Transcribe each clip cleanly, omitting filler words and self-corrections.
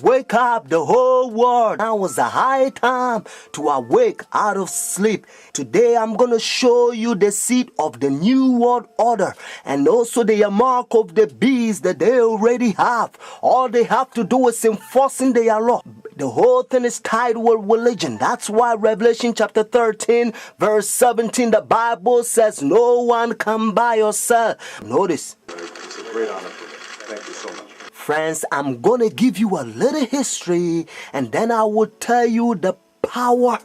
Wake up the whole world. Now is the high time to awake out of sleep. Today I'm going to show you the seed of the new world order and also the mark of the beast that they already have. All they have to do is enforcing their law. The whole thing is tied with religion. That's why Revelation chapter 13 verse 17, the Bible says no one can buy or sell. Notice. It's a great honor for me. Thank you so much. Friends, I'm going to give you a little history and then I will tell you the power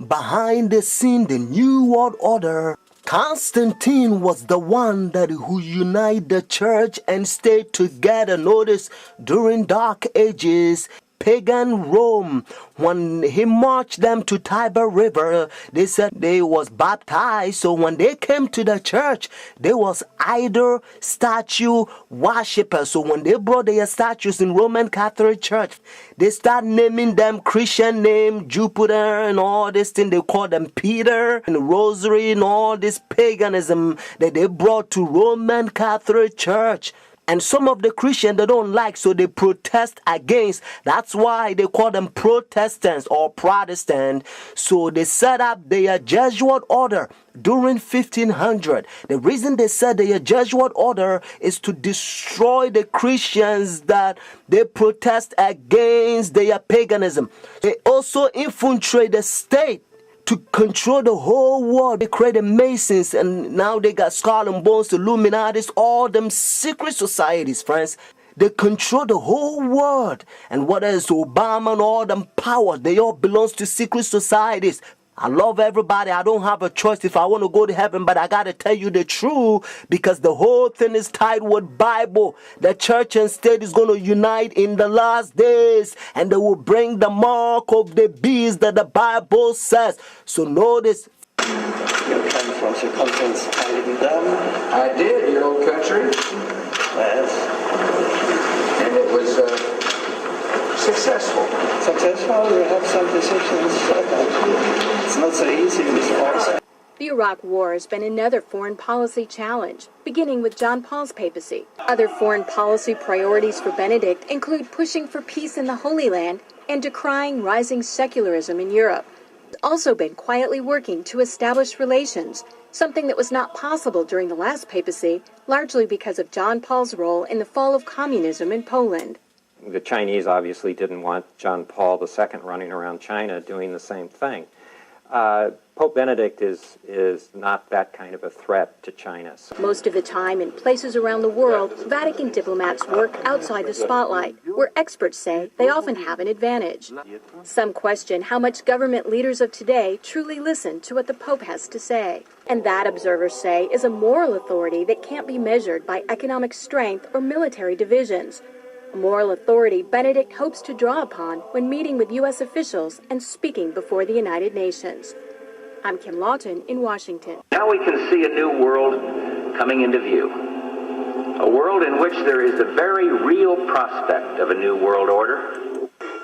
behind the scene, the new world order. Constantine was the one who united the church and stayed together. Notice, during dark ages, pagan Rome, when he marched them to Tiber River, they said they was baptized. So when they came to the church, they was idol statue worshippers. So when they brought their statues in Roman Catholic Church, they start naming them Christian name, Jupiter and all this thing. They call them Peter and Rosary and all this paganism that they brought to Roman Catholic Church. And some of the Christians they don't like, so they protest against. That's why they call them Protestants or Protestant. So they set up their Jesuit order during 1500. The reason they said their Jesuit order is to destroy the Christians that they protest against their paganism. They also infiltrate the state to control the whole world. They created Masons and now they got Skull and Bones, the Illuminatis, all them secret societies, friends. They control the whole world. And what is Obama and all them powers, they all belongs to secret societies. I love everybody. I don't have a choice if I want to go to heaven, but I got to tell you the truth because the whole thing is tied with Bible. The church and state is going to unite in the last days and they will bring the mark of the beast that the Bible says. So notice. You came from circumference higher than them. I did, your old country. Yes. And it was successful. Successful, we have some decisions. It's not so easy in this place. The Iraq War has been another foreign policy challenge, beginning with John Paul's papacy. Other foreign policy priorities for Benedict include pushing for peace in the Holy Land and decrying rising secularism in Europe. He's also been quietly working to establish relations, something that was not possible during the last papacy, largely because of John Paul's role in the fall of communism in Poland. The Chinese obviously didn't want John Paul II running around China doing the same thing. Pope Benedict is not that kind of a threat to China. Most of the time, in places around the world, Vatican diplomats work outside the spotlight, where experts say they often have an advantage. Some question how much government leaders of today truly listen to what the Pope has to say. And that, observers say, is a moral authority that can't be measured by economic strength or military divisions. A moral authority Benedict hopes to draw upon when meeting with U.S. officials and speaking before the United Nations. I'm Kim Lawton in Washington. Now we can see a new world coming into view. A world in which there is a very real prospect of a new world order.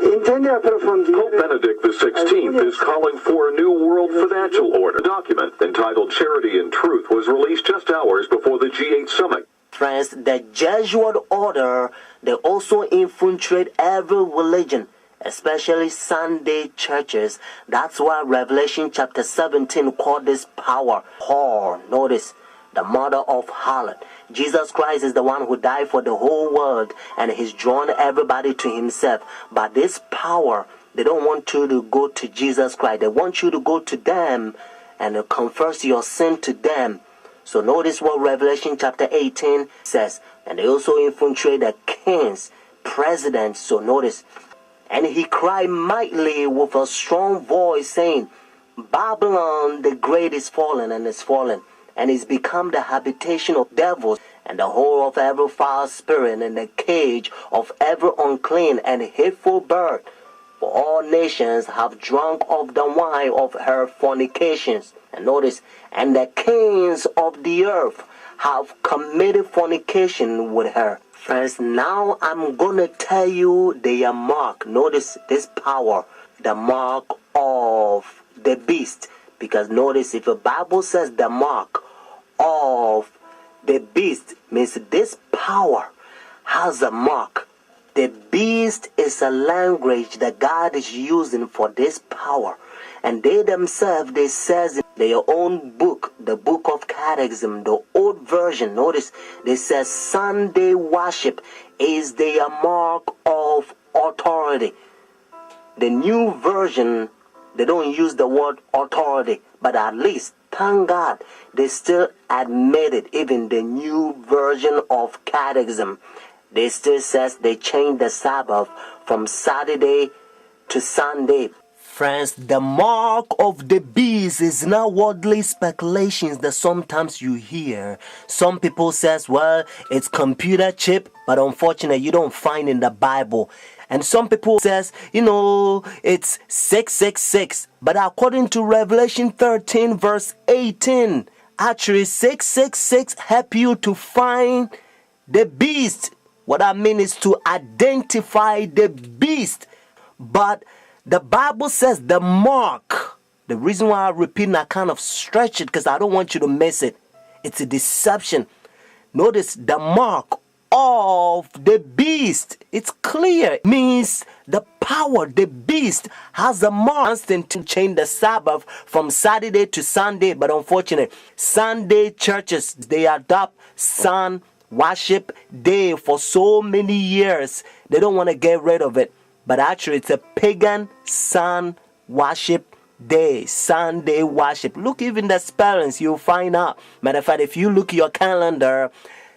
Pope Benedict XVI is calling for a new world financial order. A document entitled Charity and Truth was released just hours before the G8 summit. Friends, the Jesuit order, they also infiltrate every religion, especially Sunday churches. That's why Revelation chapter 17 called this power whore. Notice, the mother of harlot. Jesus Christ is the one who died for the whole world and he's drawn everybody to himself. But this power, they don't want you to go to Jesus Christ. They want you to go to them and confess your sin to them. So notice what Revelation chapter 18 says. And they also infiltrate the kings, presidents. So notice. And he cried mightily with a strong voice, saying, Babylon the great is fallen and is fallen, and is become the habitation of devils, and the whore of every foul spirit, and the cage of every unclean and hateful bird. For all nations have drunk of the wine of her fornications. And notice, and the kings of the earth have committed fornication with her. Friends, now I'm going to tell you their mark. Notice this power, the mark of the beast. Because notice, if the Bible says the mark of the beast, means this power has a mark. The beast is a language that God is using for this power. And they themselves, they says in their own book, the book of Catechism, the old version, notice, they says Sunday worship is their mark of authority. The new version, they don't use the word authority, but at least, thank God, they still admit it. Even the new version of Catechism, they still says they changed the Sabbath from Saturday to Sunday. Friends, the mark of the beast is not worldly speculations that sometimes you hear. Some people says, well, it's computer chip, but unfortunately you don't find in the Bible. And some people says, it's 666. But according to Revelation 13 verse 18, actually 666 help you to find the beast. What I mean is to identify the beast. But the Bible says the mark. The reason why I repeat and I kind of stretch it because I don't want you to miss it. It's a deception. Notice the mark of the beast. It's clear. It means the power, the beast has a mark to change the Sabbath from Saturday to Sunday. But unfortunately, Sunday churches, they adopt sun worship day for so many years. They don't want to get rid of it. But actually, it's a pagan sun worship day, Sunday worship. Look, even the spellings, you'll find out. Matter of fact, if you look at your calendar,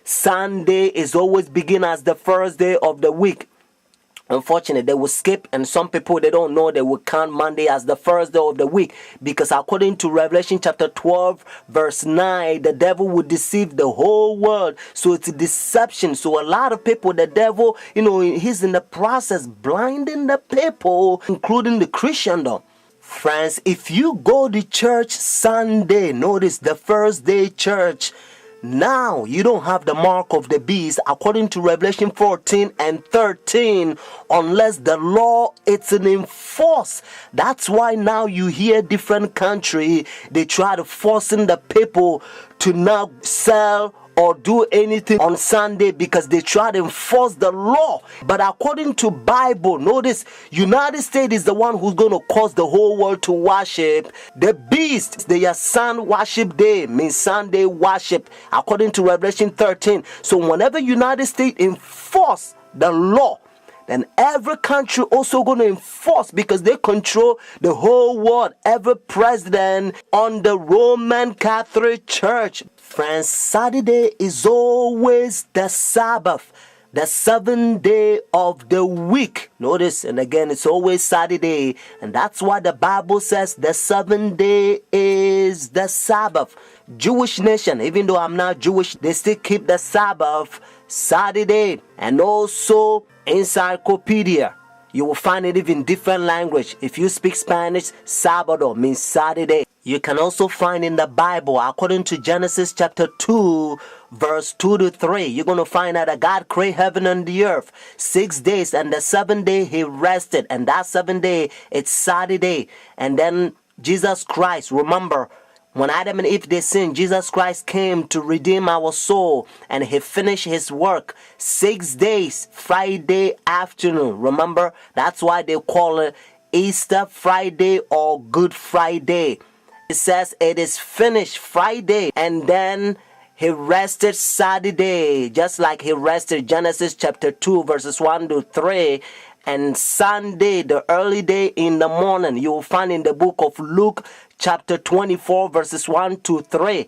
Sunday is always begin as the first day of the week. Unfortunately, they will skip, and some people, they don't know, they will count Monday as the first day of the week, because according to Revelation chapter 12 verse 9, the devil would deceive the whole world. So it's a deception. So a lot of people, the devil, he's in the process blinding the people, including the Christendom. Friends, if you go to church Sunday, notice the first day church, now you don't have the mark of the beast according to Revelation 14 and 13 unless the law is enforced. That's why now you hear different country, they try to forcing the people to not sell or do anything on Sunday because they try to enforce the law. But according to Bible, notice United States is the one who's going to cause the whole world to worship the beast. Their sun worship day means Sunday worship according to Revelation 13. So whenever United States enforce the law, then every country also going to enforce because they control the whole world. Every president on the Roman Catholic Church. Friends, Saturday is always the Sabbath, the seventh day of the week. Notice, and again, it's always Saturday. And that's why the Bible says the seventh day is the Sabbath. Jewish nation, even though I'm not Jewish, they still keep the Sabbath Saturday. And also encyclopedia, you will find it even different language. If you speak Spanish, Sábado means Saturday. You can also find in the Bible, according to Genesis chapter 2, verse 2 to 3, you're going to find out that God created heaven and the earth 6 days, and the seventh day he rested, and that seventh day it's Saturday. And then Jesus Christ, remember, when Adam and Eve they sinned, Jesus Christ came to redeem our soul, and he finished his work 6 days, Friday afternoon. Remember, that's why they call it Easter Friday or Good Friday. It says it is finished Friday, and then he rested Saturday, just like he rested Genesis chapter 2 verses 1 to 3. And Sunday, the early day in the morning, you will find in the book of Luke chapter 24 verses 1 to 3.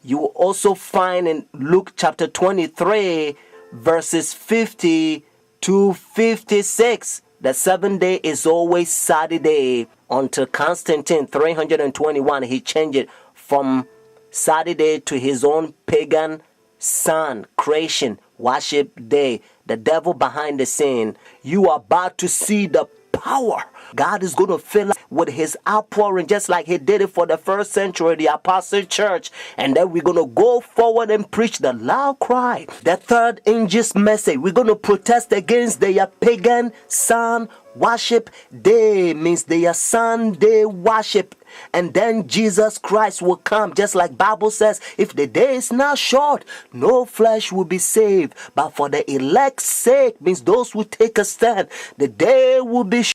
You will also find in Luke chapter 23 verses 50 to 56. The seventh day is always Saturday until Constantine 321. He changed it from Saturday to his own pagan sun creation worship day. The devil behind the scene. You are about to see the power God is going to fill us with his outpouring, just like he did it for the first century, the apostle church. And then we're going to go forward and preach the loud cry. The third angel's message, we're going to protest against their pagan sun worship day, means their Sunday worship. And then Jesus Christ will come, just like Bible says, if the day is not short, no flesh will be saved. But for the elect's sake, means those who take a stand, the day will be short.